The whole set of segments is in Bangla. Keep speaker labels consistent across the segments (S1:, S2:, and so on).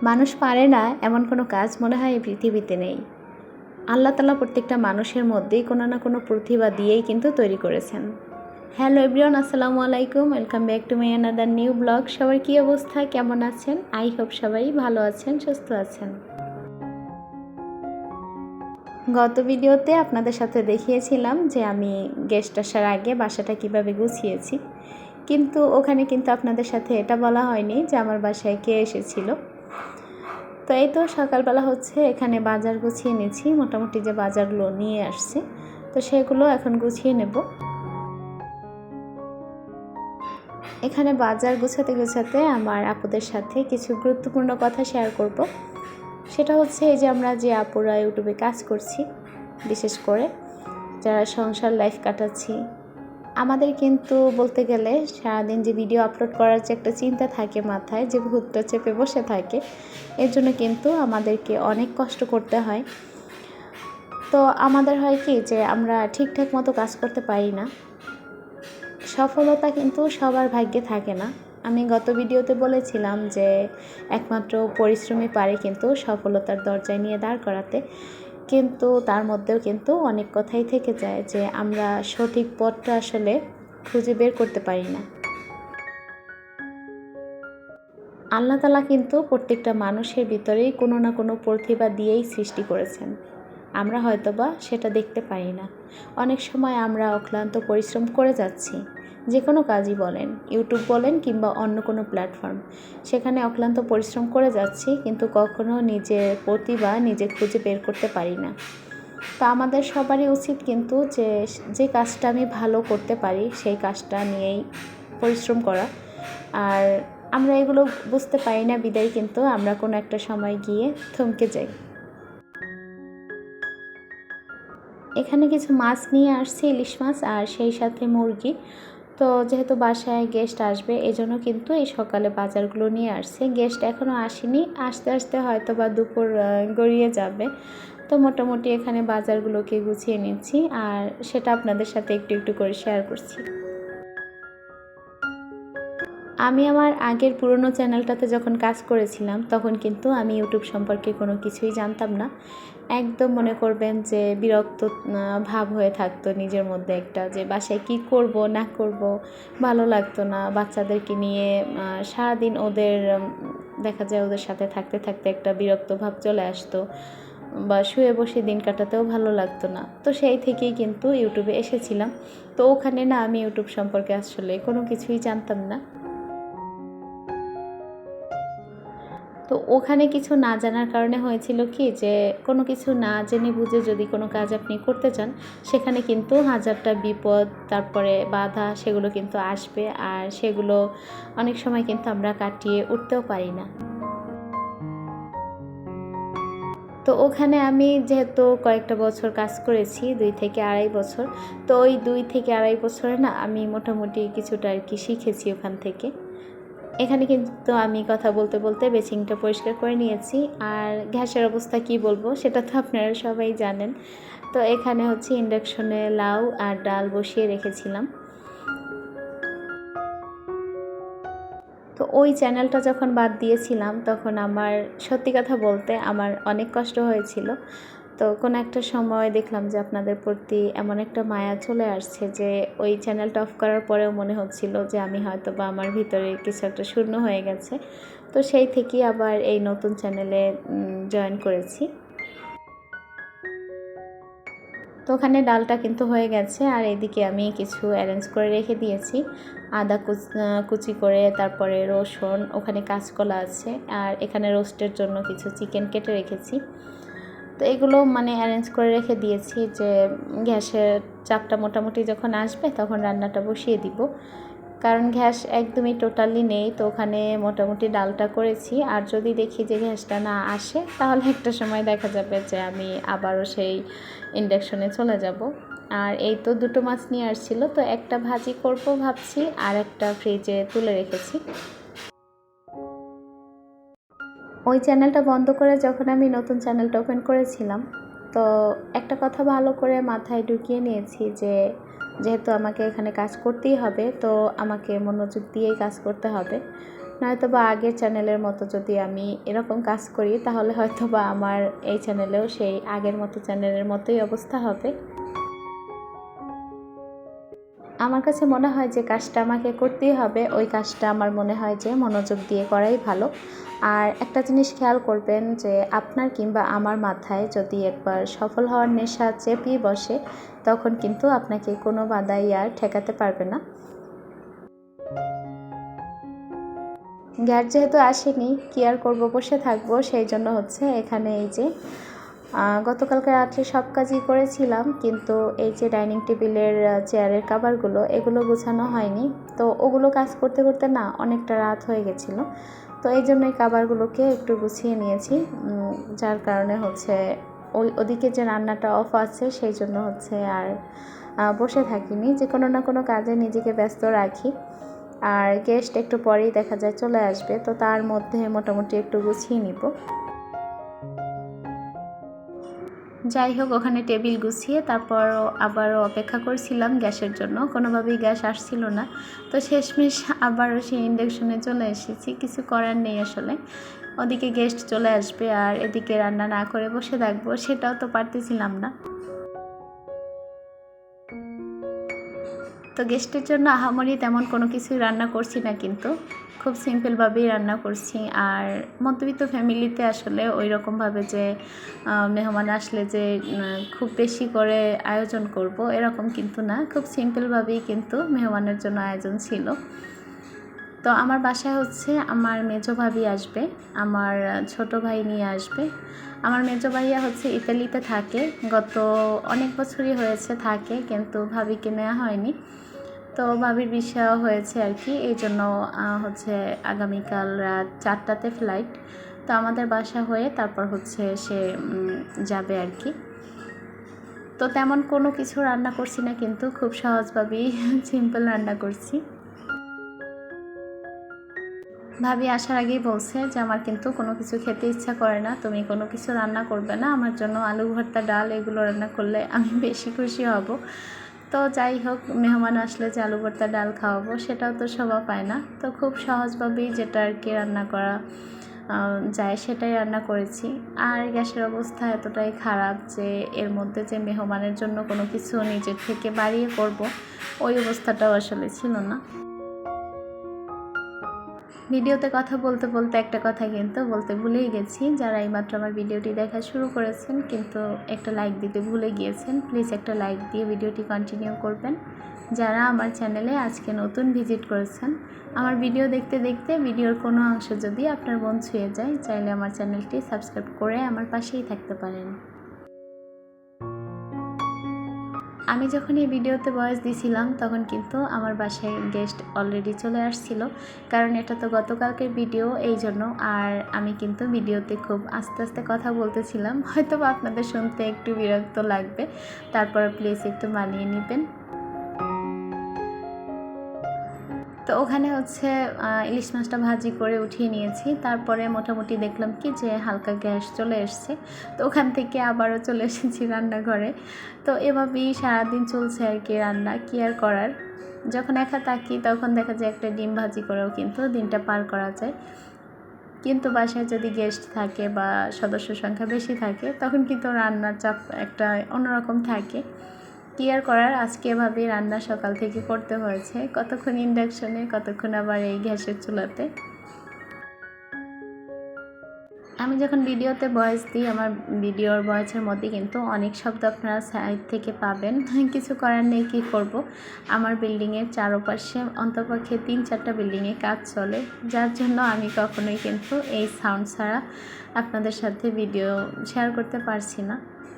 S1: মানুষ পারে না এমন কোনো কাজ মনে হয় এই পৃথিবীতে নেই। আল্লাহ তাআলা প্রত্যেকটা মানুষের মধ্যেই কোনো না কোনো প্রতিভা দিয়েই কিন্তু তৈরি করেছেন। হ্যালো এভরিওয়ান, আসসালামু আলাইকুম, welcome back to my another new blog. সবার কী অবস্থা, কেমন আছেন? আই হোপ সবাই ভালো আছেন, সুস্থ আছেন। গত ভিডিওতে আপনাদের সাথে দেখিয়েছিলাম যে আমি গেস্ট আসার আগে বাসাটা কিভাবে গুছিয়েছি, কিন্তু ওখানে কিন্তু আপনাদের সাথে এটা বলা হয়নি যে আমার বাসায় কে এসেছিল। তো এই তো সকালবেলা হচ্ছে এখানে বাজার গুছিয়ে নিয়েছি, মোটামুটি যে বাজারগুলো নিয়ে আসছি তো সেগুলো এখন গুছিয়ে নেব। এখানে বাজার গুছাতে গুছাতে আমার আপুদের সাথে কিছু গুরুত্বপূর্ণ কথা শেয়ার করব। সেটা হচ্ছে এই যে আমরা যে আপুরা ইউটিউবে কাজ করছি, বিশেষ করে যারা সংসার লাইফ কাটাচ্ছি, আমাদের কিন্তু বলতে গেলে সারাদিন যে ভিডিও আপলোড করার যে একটা চিন্তা থাকে মাথায়, যে ভূতটা চেপে বসে থাকে, এর জন্য কিন্তু আমাদেরকে অনেক কষ্ট করতে হয়। তো আমাদের হয় কি যে আমরা ঠিকঠাক মতো কাজ করতে পারি না। সফলতা কিন্তু সবার ভাগ্যে থাকে না। আমি গত ভিডিওতে বলেছিলাম যে একমাত্র পরিশ্রমী পারে কিন্তু সফলতার দরজায় নিয়ে দাঁড় করাতে, কিন্তু তার মধ্যেও কিন্তু অনেক কথাই থেকে যায় যে আমরা সঠিক পথটা আসলে খুঁজে বের করতে পারি না। আল্লাহ তাআলা কিন্তু প্রত্যেকটা মানুষের ভিতরেই কোনো না কোনো প্রতিভা দিয়েই সৃষ্টি করেছেন। আমরা হয়তোবা সেটা দেখতে পাই না। অনেক সময় আমরা অক্লান্ত পরিশ্রম করে যাচ্ছি, যে কোনো কাজই বলেন, ইউটিউব বলেন কিংবা অন্য কোনো প্ল্যাটফর্ম, সেখানে অক্লান্ত পরিশ্রম করে যাচ্ছি, কিন্তু কখনো নিজের প্রতিভা নিজে খুঁজে বের করতে পারি না। তো আমাদের সবারই উচিত কিন্তু যে যে কাজটা আমি ভালো করতে পারি সেই কাজটা নিয়েই পরিশ্রম করা। আর আমরা এগুলো বুঝতে পারি না বিদায় কিন্তু আমরা কোনো একটা সময় গিয়ে থমকে যাই। এখানে কিছু মাছ নিয়ে আসছি, ইলিশ মাছ আর সেই সাথে মুরগি। তো যেহেতু বাসায় গেস্ট আসবে এজন্য কিন্তু এই সকালে বাজারগুলো নিয়ে আসছে। গেস্ট এখনও আসেনি, আস্তে আস্তে হয়তো বা দুপুর গড়িয়ে যাবে। তো মোটামুটি এখানে বাজারগুলোকে গুছিয়ে নিচ্ছি আর সেটা আপনাদের সাথে একটু একটু করে শেয়ার করছি। আমি আমার আগের পুরনো চ্যানেলটাতে যখন কাজ করেছিলাম তখন কিন্তু আমি ইউটিউব সম্পর্কে কোনো কিছুই জানতাম না। একদম মনে করবেন যে বিরক্ত ভাব হয়ে থাকতো নিজের মধ্যে একটা, যে বাসায় কি করব না করব ভালো লাগতো না। বাচ্চাদেরকে নিয়ে সারাদিন ওদের দেখা যায় ওদের সাথে থাকতে থাকতে একটা বিরক্ত ভাব চলে আসতো, বা শুয়ে বসে দিন কাটাতেও ভালো লাগতো না। তো সেই থেকেই কিন্তু ইউটিউবে এসেছিলাম। তো ওখানে না আমি ইউটিউব সম্পর্কে আসলে কোনো কিছুই জানতাম না। তো ওখানে কিছু না জানার কারণে হয়েছিল কি যে কোনো কিছু না জেনে বুঝে যদি কোনো কাজ আপনি করতে চান, সেখানে কিন্তু হাজারটা বিপদ, তারপরে বাধা, সেগুলো কিন্তু আসবে, আর সেগুলো অনেক সময় কিন্তু আমরা কাটিয়ে উঠতেও পারি না। তো ওখানে আমি যেহেতু কয়েকটা বছর কাজ করেছি, 2 থেকে আড়াই বছর, তো ওই 2 থেকে আড়াই বছরে না আমি মোটামুটি কিছুটা আর কি শিখেছি ওখান থেকে। এখানে কিন্তু আমি কথা বলতে বলতে বেসিনটা পরিষ্কার করে নিয়েছি। আর গ্যাসের অবস্থা কি বলবো সেটা তো আপনারা সবাই জানেন। তো এখানে হচ্ছে ইন্ডাকশনে লাউ আর ডাল বসিয়ে রেখেছিলাম। তো ওই চ্যানেলটা যখন বাদ দিয়েছিলাম তখন আমার সত্যি কথা বলতে আমার অনেক কষ্ট হয়েছিল। তো কোনো একটা সময় দেখলাম যে আপনাদের প্রতি এমন একটা মায়া চলে আসছে যে ওই চ্যানেলটা অফ করার পরেও মনে হচ্ছিল যে আমি হয়তো বা আমার ভিতরে কিছু একটা শূন্য হয়ে গেছে। তো সেই থেকেই আবার এই নতুন চ্যানেলে জয়েন করেছি। তো ওখানে ডালটা কিন্তু হয়ে গেছে, আর এদিকে আমি কিছু অ্যারেঞ্জ করে রেখে দিয়েছি। আদা কুচি করে, তারপরে রসুন, ওখানে কাঁচকলা আছে, আর এখানে রোস্টের জন্য কিছু চিকেন কেটে রেখেছি। তো এগুলো মানে অ্যারেঞ্জ করে রেখে দিয়েছি যে গ্যাসের চাপটা মোটামুটি যখন আসবে তখন রান্নাটা বসিয়ে দিব। কারণ গ্যাস একদমই টোটালি নেই, তো ওখানে মোটামুটি ডালটা করেছি। আর যদি দেখি যে গ্যাসটা না আসে তাহলে একটা সময় দেখা যাবে যে আমি আবারও সেই ইন্ডাকশনে চলে যাব। আর এই তো দুটো মাছ নিয়ে আসছিল, তো একটা ভাজি করব ভাবছি, আর একটা ফ্রিজে তুলে রেখেছি। ওই চ্যানেলটা বন্ধ করে যখন আমি নতুন চ্যানেলটা ওপেন করেছিলাম, তো একটা কথা ভালো করে মাথায় ঢুকিয়ে নিয়েছি যে যেহেতু আমাকে এখানে কাজ করতেই হবে, তো আমাকে মনোযোগ দিয়েই কাজ করতে হবে, নয়তো বা আগের চ্যানেলের মতো যদি আমি এরকম কাজ করি তাহলে হয়তো বা আমার এই চ্যানেলেও সেই আগের মতো চ্যানেলের মতোই অবস্থা হবে। আমার কাছে মনে হয় যে কাজটা আমাকে করতেই হবে, ওই কাজটা আমার মনে হয় যে মনোযোগ দিয়ে করাই ভালো। আর একটা জিনিস খেয়াল করবেন যে আপনার কিংবা আমার মাথায় যদি একবার সফল হওয়ার নেশা চেপে বসে তখন কিন্তু আপনাকে কোনো বাধাই আর ঠেকাতে পারবে না। গ্যাস যেহেতু আসেনি কি আর করবো, বসে থাকবো, সেই জন্য হচ্ছে এখানে এই যে গতকালকে রাত্রে সব কাজই করেছিলাম, কিন্তু এই যে ডাইনিং টেবিলের চেয়ারের কাভারগুলো এগুলো গোছানো হয়নি। তো ওগুলো কাজ করতে করতে না অনেকটা রাত হয়ে গেছিলো। তো এই জন্য এই কাভারগুলোকে একটু গুছিয়ে নিয়েছি, যার কারণে হচ্ছে ওদিকে যে রান্নাটা অফ আছে সেই জন্য হচ্ছে আর বসে থাকিনি, যে কোনো না কোনো কাজে নিজেকে ব্যস্ত রাখি। আর গেস্ট একটু পরেই দেখা যায় চলে আসবে, তো তার মধ্যে মোটামুটি একটু গুছিয়ে নিব। যাই হোক, ওখানে টেবিল গুছিয়ে তারপর আবারও অপেক্ষা করছিলাম গ্যাসের জন্য, কোনোভাবেই গ্যাস আসছিল না। তো শেষমেশ আবারও সেই ইন্ডাকশনে চলে এসেছি, কিছু করার নেই আসলে। ওদিকে গেস্ট চলে আসবে আর এদিকে রান্না না করে বসে থাকবো, সেটাও তো পারতেছিলাম না। তো গেস্টের জন্য আহামরি তেমন কোনো কিছুই রান্না করছি না, কিন্তু খুব সিম্পলভাবেই রান্না করছি। আর মধ্যবিত্ত ফ্যামিলিতে আসলে ওই রকমভাবে যে মেহমান আসলে যে খুব বেশি করে আয়োজন করব এরকম কিন্তু না, খুব সিম্পলভাবেই কিন্তু মেহমানের জন্য আয়োজন ছিল। তো আমার বাসায় হচ্ছে আমার মেজো ভাবি আসবে, আমার ছোট ভাই নিয়ে আসবে। আমার মেজো ভাইয়া হচ্ছে ইতালিতে থাকে, গত অনেক বছরই হয়েছে থাকে, কিন্তু ভাবিকে নেওয়া হয়নি। তো ভাবির ভিসা হয়েছে আর কি, এই জন্য হচ্ছে আগামীকাল রাত 4টাতে ফ্লাইট। তো আমাদের বাসা হয়ে তারপর হচ্ছে সে যাবে আর কি। তো তেমন কোনো কিছু রান্না করছি না, কিন্তু খুব সহজভাবেই সিম্পল রান্না করছি। ভাবি আসার আগেই বলছে যে আমার কিন্তু কোনো কিছু খেতে ইচ্ছা করে না, তুমি কোনো কিছু রান্না করবে না, আমার জন্য আলু ভর্তা, ডাল এগুলো রান্না করলে আমি বেশি খুশি হব। তো যাই হোক, মেহমান আসলে যে আলু ভর্তা ডাল খাওয়াবো সেটাও তো শোভা পায় না। তো খুব সহজভাবেই যেটা আর কি রান্না করা যায় সেটাই রান্না করেছি। আর গ্যাসের অবস্থা এতটাই খারাপ যে এর মধ্যে যে মেহমানের জন্য কোনো কিছু নিজের থেকে বাড়িয়ে করব, ওই অবস্থাটাও আসলে ছিল না। ভিডিওতে কথা বলতে বলতে একটা কথা কিন্তু বলতে ভুলেই গেছি, যারা এইমাত্র আমার ভিডিওটি দেখা শুরু করেছেন কিন্তু একটা লাইক দিতে ভুলে গিয়েছেন, প্লিজ একটা লাইক দিয়ে ভিডিওটি কন্টিনিউ করবেন। যারা আমার চ্যানেলে আজকে নতুন ভিজিট করেছেন, আমার ভিডিও দেখতে দেখতে ভিডিওর কোনো অংশ যদি আপনার মন ছুঁয়ে যায়, চাইলে আমার চ্যানেলটি সাবস্ক্রাইব করে আমার পাশেই থাকতে পারেন। আমি যখন এই ভিডিওতে ভয়েস দিছিলাম তখন কিন্তু আমার বাসায় গেস্ট অলরেডি চলে আসছিল, কারণ এটা তো গতকালকের ভিডিও, এই জন্য। আর আমি কিন্তু ভিডিওতে খুব আস্তে আস্তে কথা বলতেছিলাম, হয়তো আপনাদের শুনতে একটু বিরক্ত লাগবে, তারপর প্লিজ একটু মানিয়ে নেবেন। তো ওখানে হচ্ছে ইলিশ মাছটা ভাজি করে উঠিয়ে নিয়েছি, তারপরে মোটামুটি দেখলাম কি যে হালকা গ্যাস চলে এসছে, তো ওখান থেকে আবারও চলে এসেছি রান্নাঘরে। তো এভাবেই সারাদিন চলছে আর কি রান্না, কি আর করার। যখন একা থাকি তখন দেখা যায় একটা ডিম ভাজি করেও কিন্তু দিনটা পার করা যায়, কিন্তু বাসায় যদি গেস্ট থাকে বা সদস্য সংখ্যা বেশি থাকে তখন কিন্তু রান্নার চাপ একটা অন্যরকম থাকে। কি আর করার, আজকে এভাবেই রান্না সকাল থেকে করতে হয়েছে, কতক্ষণ ইন্ডাকশনে, কতক্ষণ আবার এই গ্যাসের চুলাতে। আমি যখন ভিডিওতে ভয়েস দিই, আমার ভিডিওর ভয়েসের মধ্যে কিন্তু অনেক শব্দ আপনারা সাইড থেকে পাবেন, কিছু করার নেই, কী করব। আমার বিল্ডিংয়ের চারপাশে অন্তপক্ষে 3-4টা বিল্ডিংয়ে কাজ চলে, যার জন্য আমি কখনোই কিন্তু এই সাউন্ড ছাড়া আপনাদের সাথে ভিডিও শেয়ার করতে পারছি না।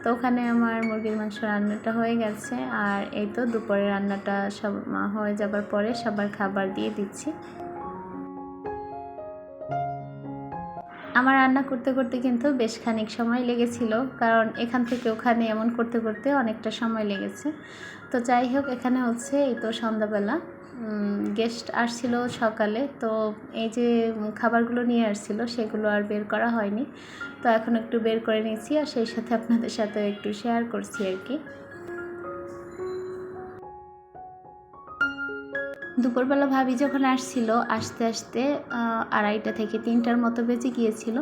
S1: তো ওখানে আমার মুরগির মাংস রান্নাটা হয়ে গেছে, আর এই তো দুপুরে রান্নাটা সব হয়ে যাবার পরে সবার খাবার দিয়ে দিচ্ছি। আমার রান্না করতে করতে কিন্তু বেশ খানিক সময় লেগেছিল, কারণ এখান থেকে ওখানে এমন করতে করতে অনেকটা সময় লেগেছে। তো যাই হোক, এখানে হচ্ছে এই তো সন্ধ্যাবেলা গেস্ট আসছিল সকালে, তো এই যে খাবারগুলো নিয়ে আসছিল সেগুলো আর বের করা হয়নি, তো এখন একটু বের করে নিয়েছি আর সেই সাথে আপনাদের সাথে একটু শেয়ার করছি আর কি। দুপুরবেলা ভাবি যখন আসছিল, আসতে আসতে 2:30 থেকে 3টার মতো বেজে গিয়েছিল।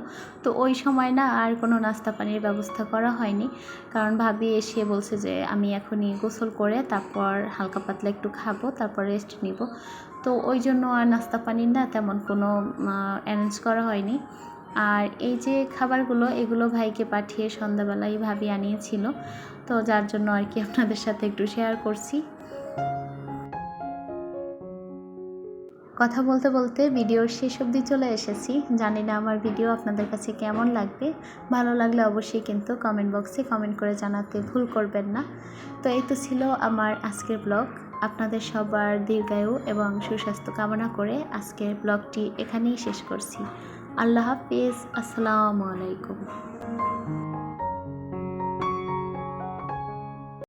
S1: তো ওই সময় না আর কোনো নাস্তা পানির ব্যবস্থা করা হয়নি, কারণ ভাবি এসে বলছে যে আমি এখনই গোসল করে তারপর হালকা পাতলা একটু খাবো, তারপর রেস্ট নিব। তো ওই জন্য আর নাস্তা পানির না তেমন কোনো অ্যারেঞ্জ করা হয়নি। আর এই যে খাবারগুলো, এগুলো ভাইকে পাঠিয়ে সন্ধ্যাবেলায় ভাবি আনিয়েছিল, তো যার জন্য আর কি আপনাদের সাথে একটু শেয়ার করছি। কথা বলতে বলতে ভিডিওর শেষ অবধি চলে এসেছি। জানি না আমার ভিডিও আপনাদের কাছে কেমন লাগবে। ভালো লাগলে অবশ্যই কিন্তু কমেন্ট বক্সে কমেন্ট করে জানাতে ভুল করবেন না। তো এই তো ছিল আমার আজকের ব্লগ। আপনাদের সবার দীর্ঘায়ু এবং সুস্বাস্থ্য কামনা করে আজকের ব্লগটি এখানেই শেষ করছি। আল্লাহ হাফিজ। আসসালামু আলাইকুম।